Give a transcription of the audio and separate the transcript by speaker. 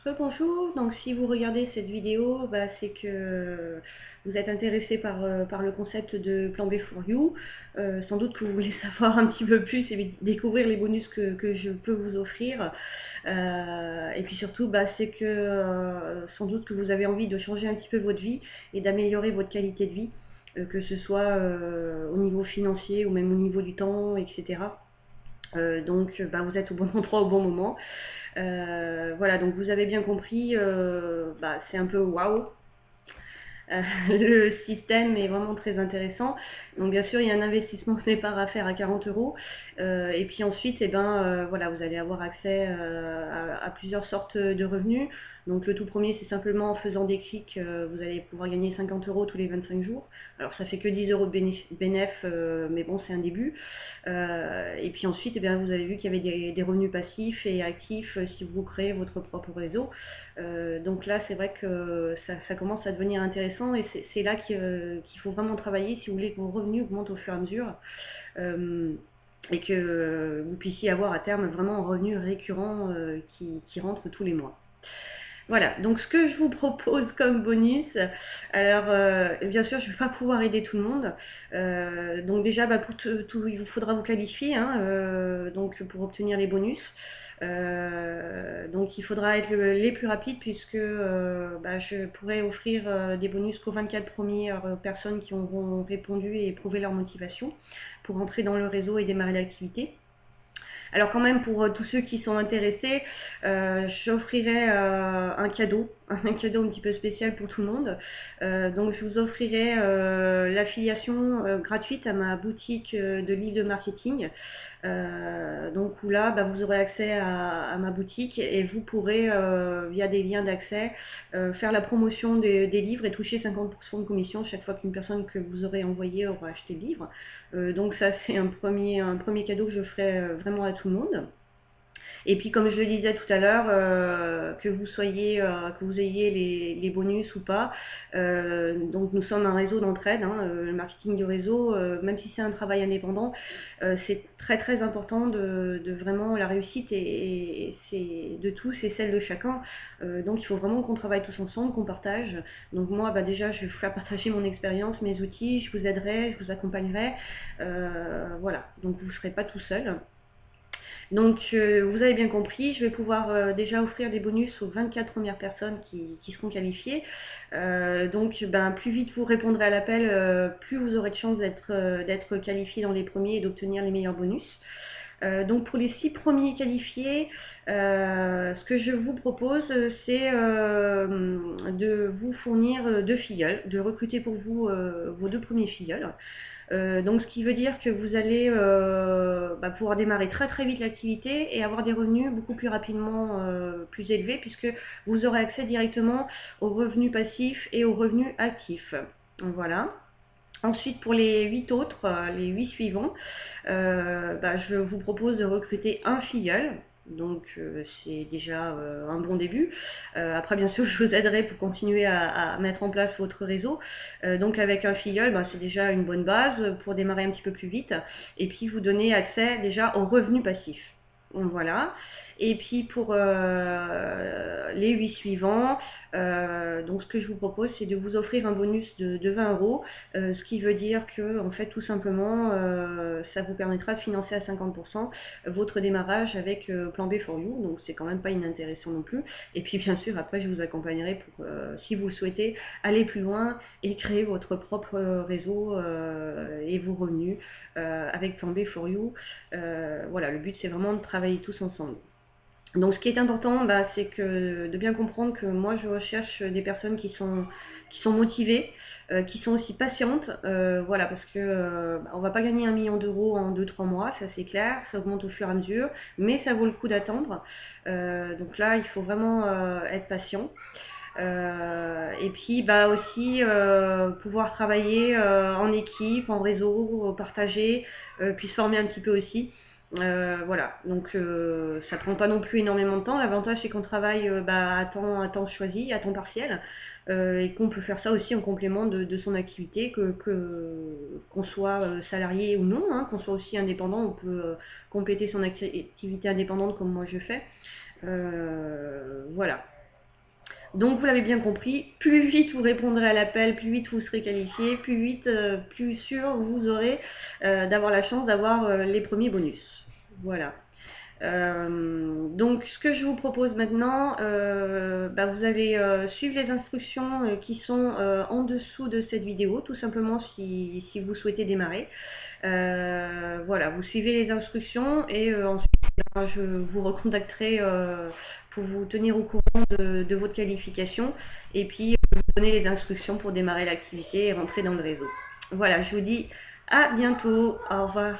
Speaker 1: Bonjour, donc si vous regardez cette vidéo, c'est que vous êtes intéressé par le concept de Plan B for You. Sans doute que vous voulez savoir un petit peu plus et découvrir les bonus que je peux vous offrir. Et puis surtout, c'est que sans doute que vous avez envie de changer un petit peu votre vie et d'améliorer votre qualité de vie, que ce soit au niveau financier ou même au niveau du temps, etc. Donc vous êtes au bon endroit au bon moment. Voilà, donc vous avez bien compris, c'est un peu waouh. Le système est vraiment très intéressant. Donc bien sûr, il y a un investissement de départ à faire à 40 €. Et puis ensuite, voilà, vous allez avoir accès à plusieurs sortes de revenus. Donc le tout premier, c'est simplement en faisant des clics, vous allez pouvoir gagner 50 € tous les 25 jours. Alors ça fait que 10 € de bénéf, mais bon, c'est un début. Et puis ensuite, vous avez vu qu'il y avait des revenus passifs et actifs si vous créez votre propre réseau. Donc là, c'est vrai que ça commence à devenir intéressant et c'est là qu'il faut vraiment travailler si vous voulez que vos revenus augmentent au fur et à mesure et que vous puissiez avoir à terme vraiment un revenu récurrent qui rentre tous les mois. Voilà, donc ce que je vous propose comme bonus, alors bien sûr je ne vais pas pouvoir aider tout le monde, donc déjà pour tout il vous faudra vous qualifier, donc pour obtenir les bonus. Donc il faudra être les plus rapides puisque je pourrai offrir des bonus qu'aux 24 premières personnes qui auront répondu et prouvé leur motivation pour entrer dans le réseau et démarrer l'activité. Alors quand même, pour tous ceux qui sont intéressés, j'offrirai un cadeau un petit peu spécial pour tout le monde. Donc je vous offrirai l'affiliation gratuite à ma boutique de livres de marketing. Donc où là, vous aurez accès à ma boutique et vous pourrez, via des liens d'accès, faire la promotion des livres et toucher 50% de commission chaque fois qu'une personne que vous aurez envoyée aura acheté le livre. Donc ça, c'est un premier cadeau que je ferai vraiment à tout le monde. Et puis comme je le disais tout à l'heure, que vous ayez les bonus ou pas, donc nous sommes un réseau d'entraide, le marketing du réseau, même si c'est un travail indépendant, c'est très très important de vraiment la réussite et c'est de tous et celle de chacun. Donc il faut vraiment qu'on travaille tous ensemble, qu'on partage. Donc moi déjà je vais vous faire partager mon expérience, mes outils, je vous aiderai, je vous accompagnerai. Voilà, donc vous ne serez pas tout seul. Donc vous avez bien compris, je vais pouvoir déjà offrir des bonus aux 24 premières personnes qui seront qualifiées. Donc plus vite vous répondrez à l'appel, plus vous aurez de chances d'être qualifié dans les premiers et d'obtenir les meilleurs bonus. Donc pour les 6 premiers qualifiés, ce que je vous propose, c'est de vous fournir 2 filleuls, de recruter pour vous vos 2 premiers filleuls. Donc ce qui veut dire que vous allez pouvoir démarrer très très vite l'activité et avoir des revenus beaucoup plus rapidement plus élevés puisque vous aurez accès directement aux revenus passifs et aux revenus actifs. Donc, voilà. Ensuite, pour les 8 autres, les 8 suivants, je vous propose de recruter un filleul. Donc c'est déjà un bon début. Après bien sûr je vous aiderai pour continuer à mettre en place votre réseau. Donc avec un filleul, c'est déjà une bonne base pour démarrer un petit peu plus vite et puis vous donner accès déjà aux revenus passifs. Donc voilà. Et puis pour les 8 suivants, donc ce que je vous propose c'est de vous offrir un bonus de 20 €, ce qui veut dire que en fait tout simplement ça vous permettra de financer à 50% votre démarrage avec Plan B for You, donc c'est quand même pas inintéressant non plus. Et puis bien sûr après je vous accompagnerai pour si vous le souhaitez aller plus loin et créer votre propre réseau et vos revenus avec Plan B for You. Voilà, le but c'est vraiment de travailler tous ensemble. Donc ce qui est important, c'est de bien comprendre que moi je recherche des personnes qui sont motivées, qui sont aussi patientes, voilà, parce que on va pas gagner 1 million d'euros en 2-3 mois, ça c'est clair, ça augmente au fur et à mesure, mais ça vaut le coup d'attendre. Donc là, il faut vraiment être patient. Et puis aussi pouvoir travailler en équipe, en réseau, partager, puis se former un petit peu aussi. Voilà, donc ça prend pas non plus énormément de temps. L'avantage c'est qu'on travaille à temps choisi, à temps partiel, et qu'on peut faire ça aussi en complément de son activité, qu'on soit salarié ou non, qu'on soit aussi indépendant, on peut compléter son activité indépendante comme moi je fais. Voilà. Donc vous l'avez bien compris, plus vite vous répondrez à l'appel, plus vite vous serez qualifié, plus vite, plus sûr vous aurez d'avoir la chance d'avoir les premiers bonus. Voilà. Donc ce que je vous propose maintenant, vous allez suivre les instructions qui sont en dessous de cette vidéo, tout simplement si vous souhaitez démarrer. Voilà, vous suivez les instructions et ensuite je vous recontacterai pour vous tenir au courant de votre qualification et puis vous donner les instructions pour démarrer l'activité et rentrer dans le réseau. Voilà, je vous dis à bientôt, au revoir.